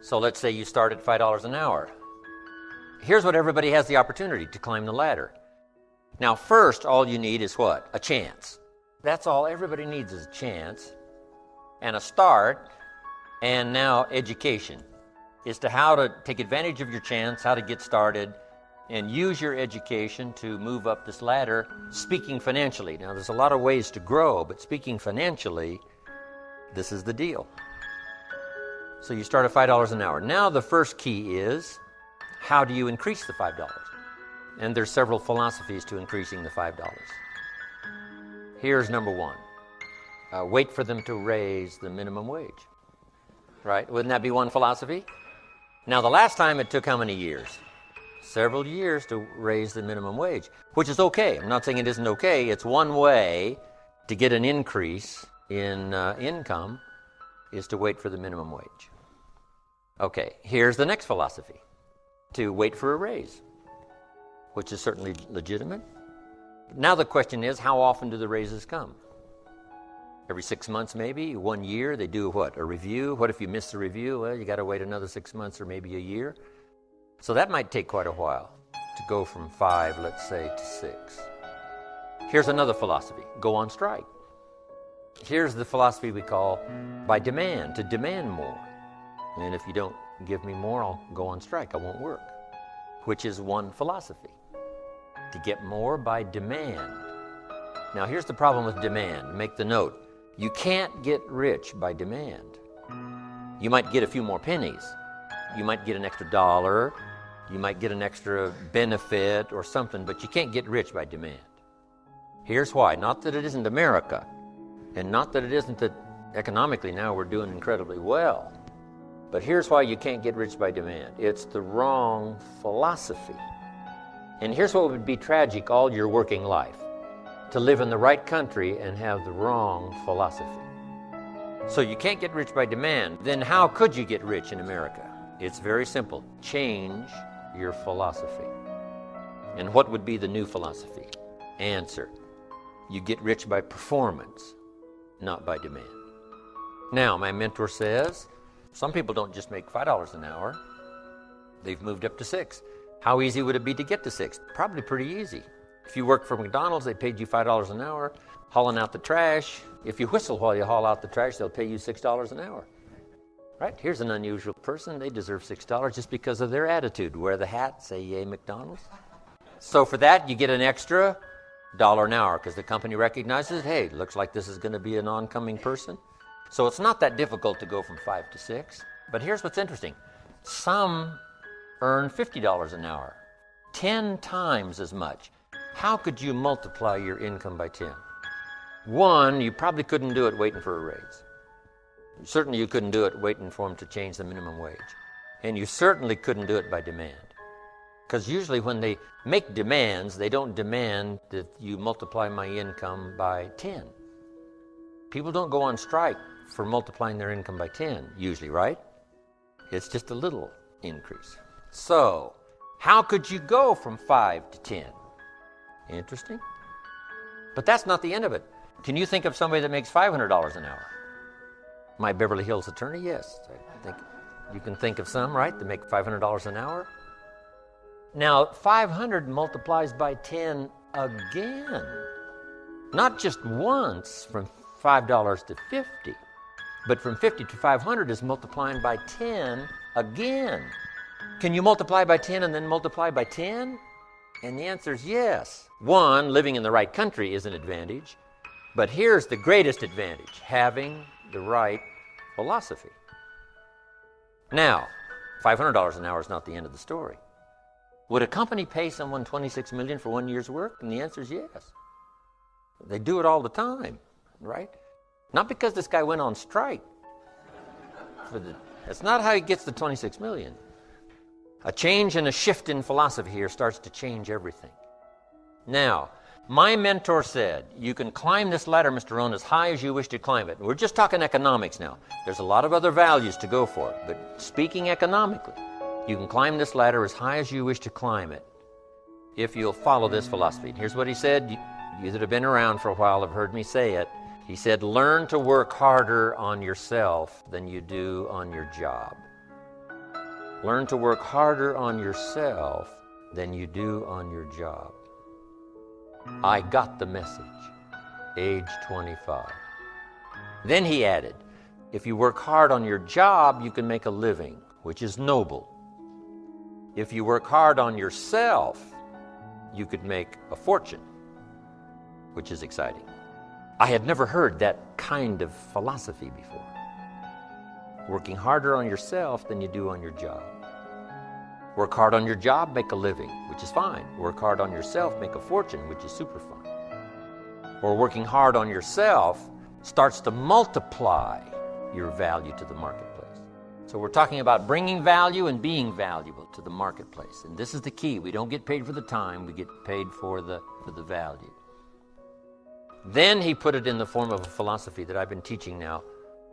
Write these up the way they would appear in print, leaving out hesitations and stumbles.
So let's say you start at $5 an hour. Here's what everybody has the opportunity to climb the ladder. Now, first, all you need is what? A chance. That's all everybody needs is a chance and a start, and now education as to how to take advantage of your chance, how to get started, and use your education to move up this ladder, speaking financially. Now, there's a lot of ways to grow, but speaking financially, this is the deal. So you start at $5 an hour. Now the first key is, how do you increase the $5? And there's several philosophies to increasing the $5. Here's number one. Wait for them to raise the minimum wage. Right? Wouldn't that be one philosophy? Now, the last time it took how many years? Several years to raise the minimum wage, which is okay. I'm not saying it isn't okay. It's one way to get an increase in income is to wait for the minimum wage. Okay, here's the next philosophy, to wait for a raise, which is certainly legitimate. Now the question is, how often do the raises come? Every 6 months maybe, 1 year, they do what? A review? What if you miss the review? Well, you got to wait another 6 months or maybe a year. So that might take quite a while to go from 5, let's say, to 6. Here's another philosophy, go on strike. Here's the philosophy we call by demand, to demand more. And if you don't give me more, I'll go on strike, I won't work. Which is one philosophy, to get more by demand. Now here's the problem with demand, make the note. You can't get rich by demand. You might get a few more pennies. You might get an extra $1. You might get an extra benefit or something, but you can't get rich by demand. Here's why. Not that it isn't America, and not that it isn't that economically now we're doing incredibly well. But here's why you can't get rich by demand. It's the wrong philosophy. And here's what would be tragic all your working life. To live in the right country and have the wrong philosophy. So you can't get rich by demand. Then how could you get rich in America? It's very simple. Change your philosophy. And what would be the new philosophy? Answer. You get rich by performance, not by demand. Now, my mentor says, some people don't just make $5 an hour. They've moved up to $6. How easy would it be to get to $6? Probably pretty easy. If you work for McDonald's, they paid you $5 an hour, hauling out the trash. If you whistle while you haul out the trash, they'll pay you $6 an hour. Right? Here's an unusual person. They deserve $6 just because of their attitude. Wear the hat, say yay McDonald's. So for that, you get an extra $1 an hour because the company recognizes, hey, looks like this is going to be an oncoming person. So it's not that difficult to go from 5 to 6. But here's what's interesting. Some earn $50 an hour, 10 times as much. How could you multiply your income by 10? One, you probably couldn't do it waiting for a raise. Certainly you couldn't do it waiting for them to change the minimum wage. And you certainly couldn't do it by demand. Because usually when they make demands, they don't demand that you multiply my income by 10. People don't go on strike for multiplying their income by 10, usually, right? It's just a little increase. So, how could you go from 5 to 10? Interesting. But that's not the end of it. Can you think of somebody that makes $500 an hour? My Beverly Hills attorney, yes. I think you can think of some, right, that make $500 an hour. Now, 500 multiplies by 10 again. Not just once from $5 to 50, but from 50 to 500 is multiplying by 10 again. Can you multiply by 10 and then multiply by 10? And the answer is yes. One, living in the right country is an advantage. But here's the greatest advantage, having the right philosophy. Now, $500 an hour is not the end of the story. Would a company pay someone $26 million for 1 year's work? And the answer is yes. They do it all the time, right? Not because this guy went on strike. That's not how he gets the $26 million. A change and a shift in philosophy here starts to change everything. Now, my mentor said, you can climb this ladder, Mr. Rohn, as high as you wish to climb it. We're just talking economics now. There's a lot of other values to go for, but speaking economically, you can climb this ladder as high as you wish to climb it if you'll follow this philosophy. And here's what he said. You that have been around for a while have heard me say it. He said, learn to work harder on yourself than you do on your job. Learn to work harder on yourself than you do on your job. I got the message, age 25. Then he added, if you work hard on your job, you can make a living, which is noble. If you work hard on yourself, you could make a fortune, which is exciting. I had never heard that kind of philosophy before. Working harder on yourself than you do on your job. Work hard on your job, make a living, which is fine. Work hard on yourself, make a fortune, which is super fun. Or working hard on yourself starts to multiply your value to the marketplace. So we're talking about bringing value and being valuable to the marketplace. And this is the key. We don't get paid for the time, we get paid for the value. Then he put it in the form of a philosophy that I've been teaching now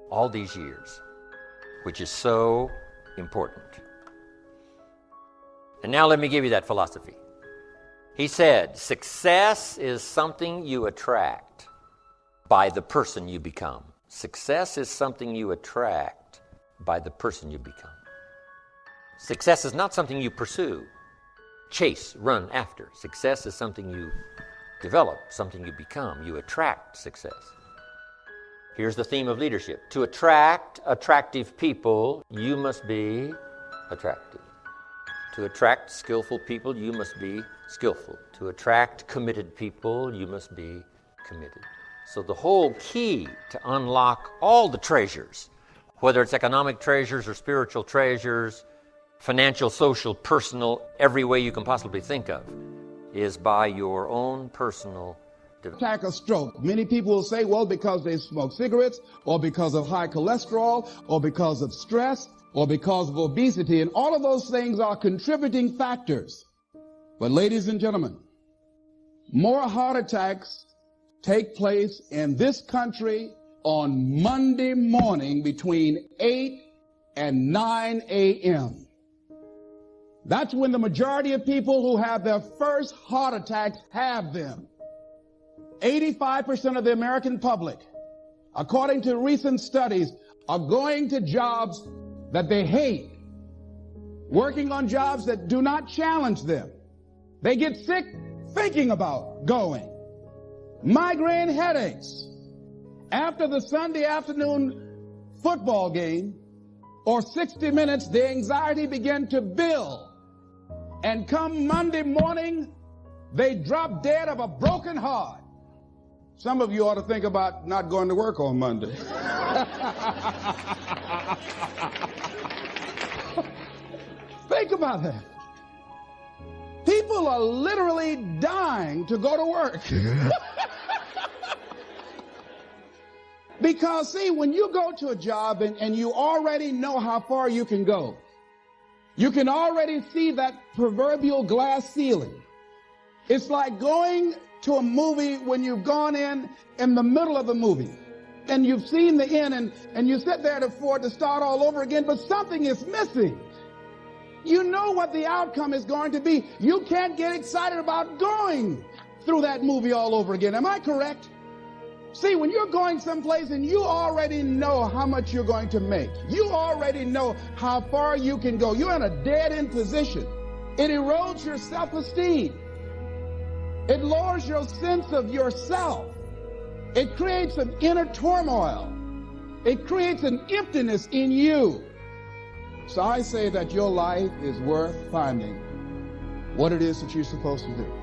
all these years, which is so important. And now let me give you that philosophy. He said, success is something you attract by the person you become. Success is something you attract by the person you become. Success is not something you pursue, chase, run after. Success is something you develop, something you become. You attract success. Here's the theme of leadership. To attract attractive people, you must be attractive. To attract skillful people, you must be skillful. To attract committed people, you must be committed. So the whole key to unlock all the treasures, whether it's economic treasures or spiritual treasures, financial, social, personal, every way you can possibly think of, is by your own personal development. Attack a stroke. Many people will say, well, because they smoke cigarettes, or because of high cholesterol, or because of stress, or because of obesity, and all of those things are contributing factors. But ladies and gentlemen, more heart attacks take place in this country on Monday morning between 8 and 9 a.m. That's when the majority of people who have their first heart attacks have them. 85% of the American public, according to recent studies, are going to jobs that they hate, working on jobs that do not challenge them. They get sick thinking about going. Migraine headaches. After the Sunday afternoon football game or 60 minutes, the anxiety began to build. And come Monday morning, they drop dead of a broken heart. Some of you ought to think about not going to work on Monday. Think about that. People are literally dying to go to work. Because, see, when you go to a job and you already know how far you can go, you can already see that proverbial glass ceiling. It's like going to a movie when you've gone in the middle of the movie and you've seen the end and you sit there to start all over again, but something is missing. You know what the outcome is going to be. You can't get excited about going through that movie all over again. Am I correct? See, when you're going someplace and you already know how much you're going to make, you already know how far you can go, you're in a dead-end position. It erodes your self-esteem. It lowers your sense of yourself. It creates an inner turmoil. It creates an emptiness in you. So I say that your life is worth finding what it is that you're supposed to do.